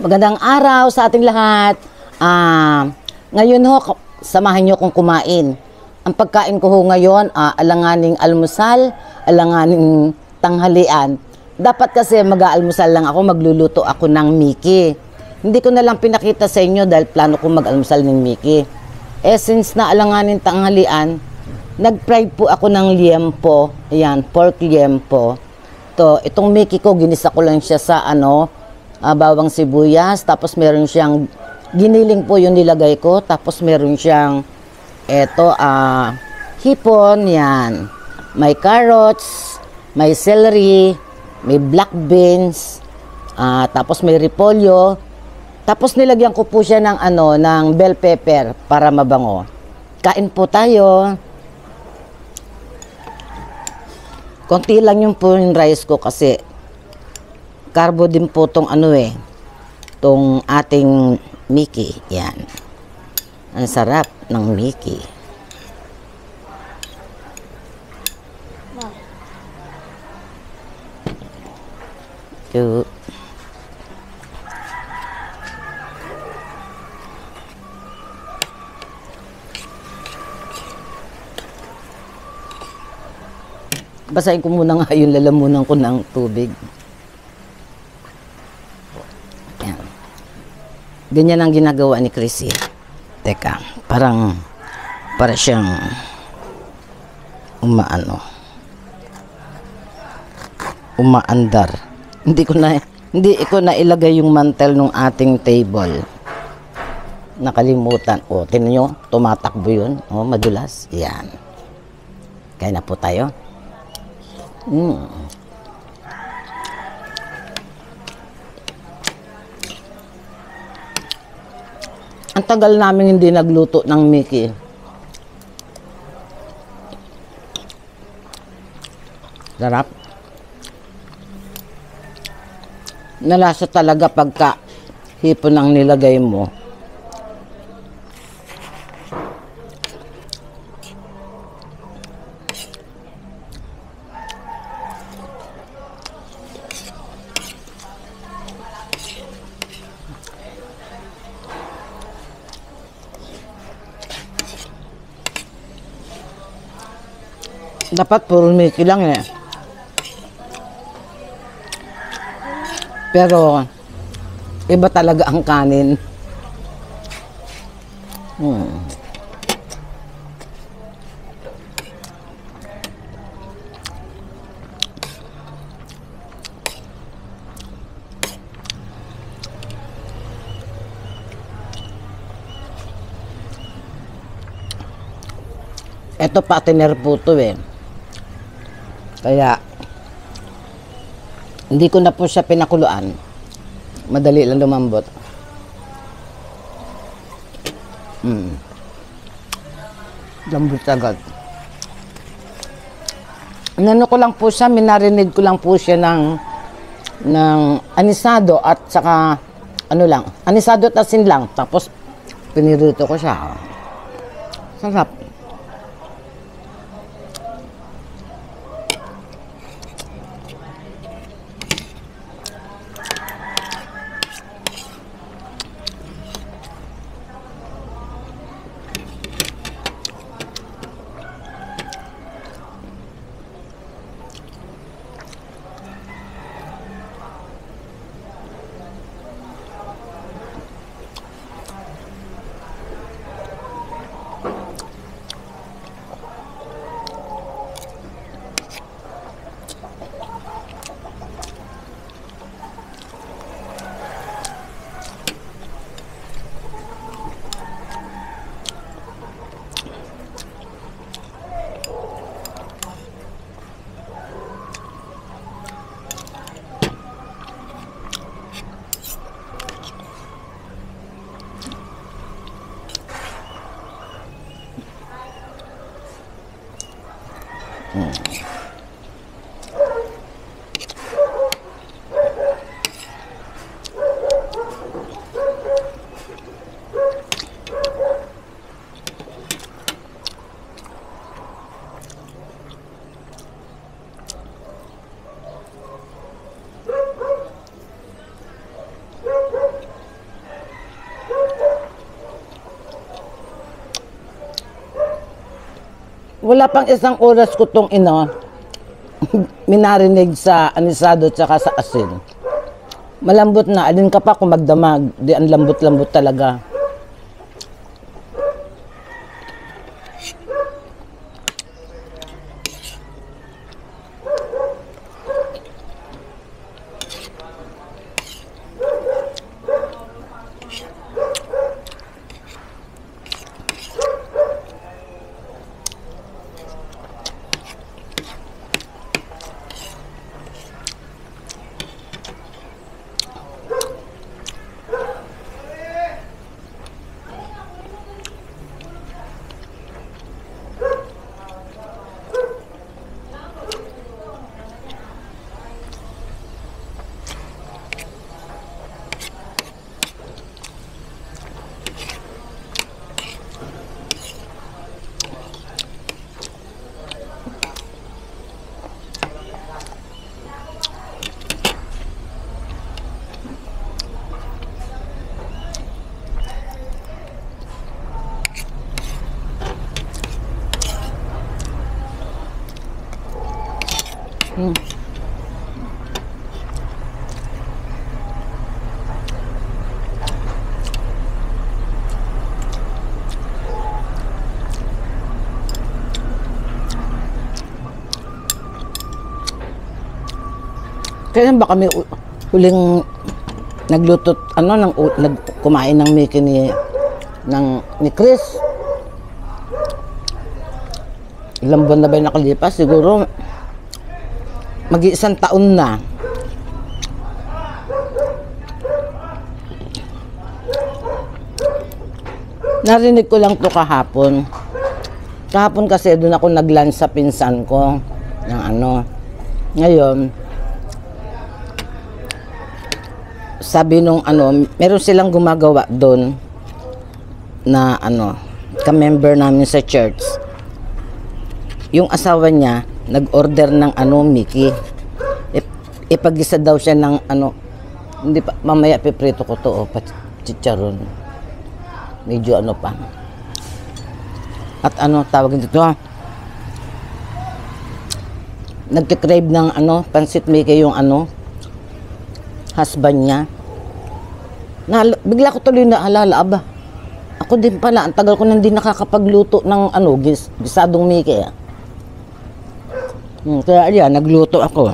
Magandang araw sa ating lahat. Ngayon ho, samahan nyo kong kumain. Ang pagkain ko ho ngayon, alanganing almusal, alanganing tanghalian. Dapat kasi mag-aalmusal lang ako, magluluto ako ng Mickey. Hindi ko na lang pinakita sa inyo dahil plano kong mag-almusal ng Mickey. Since na alanganing tanghalian, nag-fry po ako ng liempo. Ayan, pork liempo. Itong Mickey ko, ginisa ko lang siya sa bawang sibuyas, tapos meron siyang giniling po yung nilagay ko, tapos meron siyang hipon, yan. May carrots, may celery, may black beans, tapos may repolyo. Tapos nilagyan ko po siya ng ng bell pepper para mabango. Kain po tayo. Konti lang yung po yung rice ko kasi carbo din po tong tong ating Mickey. Yan. Ang sarap ng Mickey. Cute. Basahin ko muna nga yung lalamunan ko ng tubig. Yan. Ganyan ang ginagawa ni Chrissy. Teka, para siyang umaandar. Hindi ko na ilagay yung mantel ng ating table. Nakalimutan. Tingnan nyo, tumatakbo yun. Madulas. Yan. Kaya na po tayo. Ang tagal namin hindi nagluto ng Mickey. Sarap. Nalasa talaga pagka hipon ang nilagay mo. Dapat puro Mickey lang Pero iba talaga ang kanin. Ito patiner po ito Kaya, hindi ko na po siya pinakuluan. Madali lang lumambot. Lambot agad. Inano ko lang po siya, minarinid ko lang po siya ng anisado at saka, anisado at asin lang. Tapos, pinirito ko siya. Sarap. Wala pang isang oras ko tong minarinig sa anisado tsaka sa asin. Malambot na. Alin ka pa kung magdamag. Di ang lambot-lambot talaga. Kailan ba kami huling nagluto, kumain ng Mickey ni Chris? Ilang buwan na ba yung nakalipas? Siguro mag-iisang taon na. Narinig ko lang to kahapon. Kahapon kasi doon ako nag-lunch sa pinsan ko ng Ngayon, sabi nung meron silang gumagawa doon na ka-member namin sa church. Yung asawa niya nag-order ng Mickey. Ipag-isa daw siya ng hindi pa, mamaya piprito ko to chicharon. Medyo pa. At tawag dito? Nagki-crave ng pansit Mickey yung husband niya. Bigla ko tuloy naalala, ako din pala, ang tagal ko nang di nakakapagluto ng gisadong Mickey. Kaya yan, nagluto ako.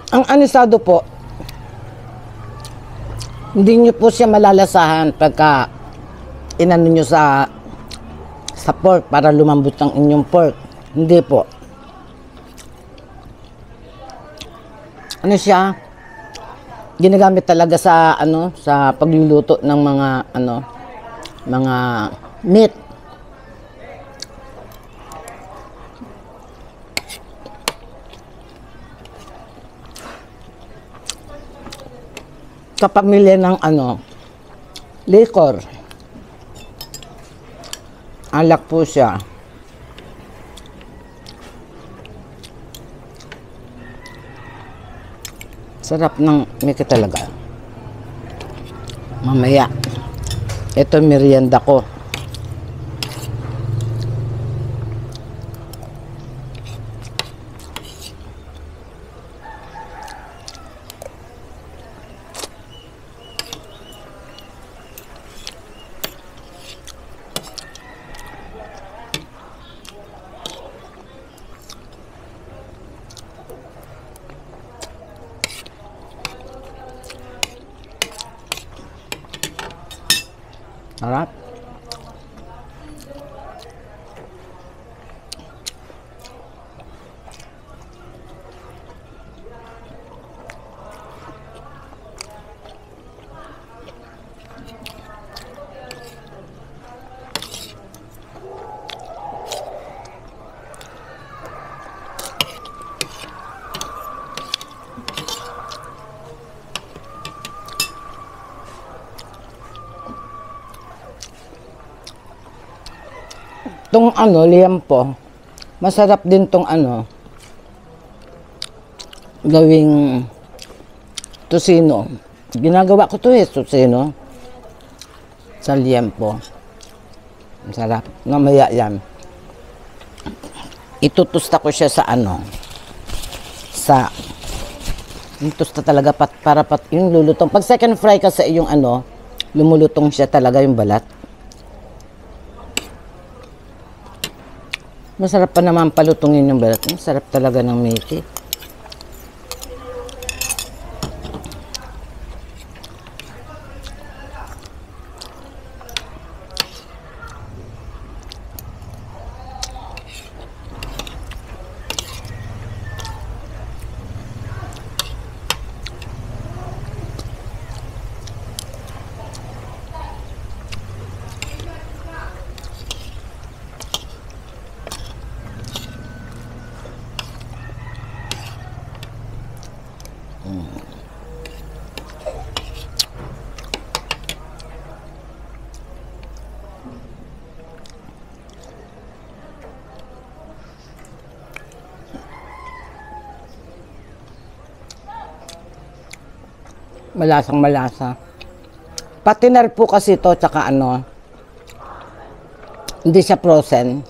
Ang anisado po, hindi nyo po siya malalasahan pagka inano nyo sa pork para lumambot ang inyong pork. Hindi po. Siya? Ginagamit talaga sa sa pagluluto ng mga meat. Kapamilya ng liquor. Alak po siya. Sarap ng Mickey talaga. Mamaya, ito merienda ko. Harap. Tong ano, liempo, masarap din tong ano, gawing tosino. Ginagawa ko to tosino. Sa liempo. Masarap. Mamaya yan. Itutusta ko siya sa ano, sa, yung tusta talaga para yung lulutong. Pag second fry kasi yung ano, lumulutong siya talaga yung balat. Masarap pa naman palutungin yung balat. Masarap talaga ng miti. Malasang malasa. Patinar po kasi ito, tsaka ano, hindi siya frozen.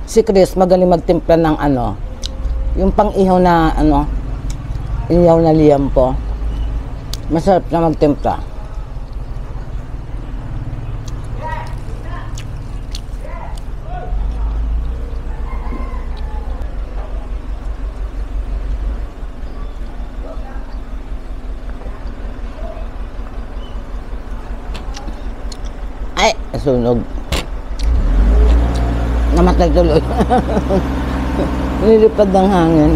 Si Chris magaling magtimpla ng ano, yung pang-ihaw na ano, ihaw na liempo. Masarap na magtimpla. Ay, sunog. Namatay tuloy. Nilipad ng hangin.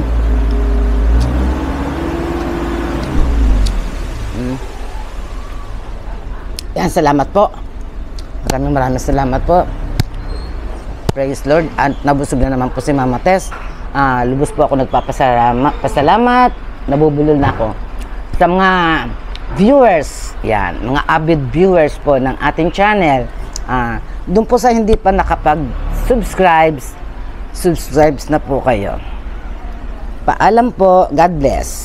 Yan, salamat po. Maraming salamat po. Praise Lord. At nabusog na naman po si Mama Tess. Lubos po ako nagpapasalamat. Nabubulol na ako. Sa mga viewers, yan, mga avid viewers po ng ating channel. Doon po sa hindi pa subscribe na po kayo. Paalam po. God bless.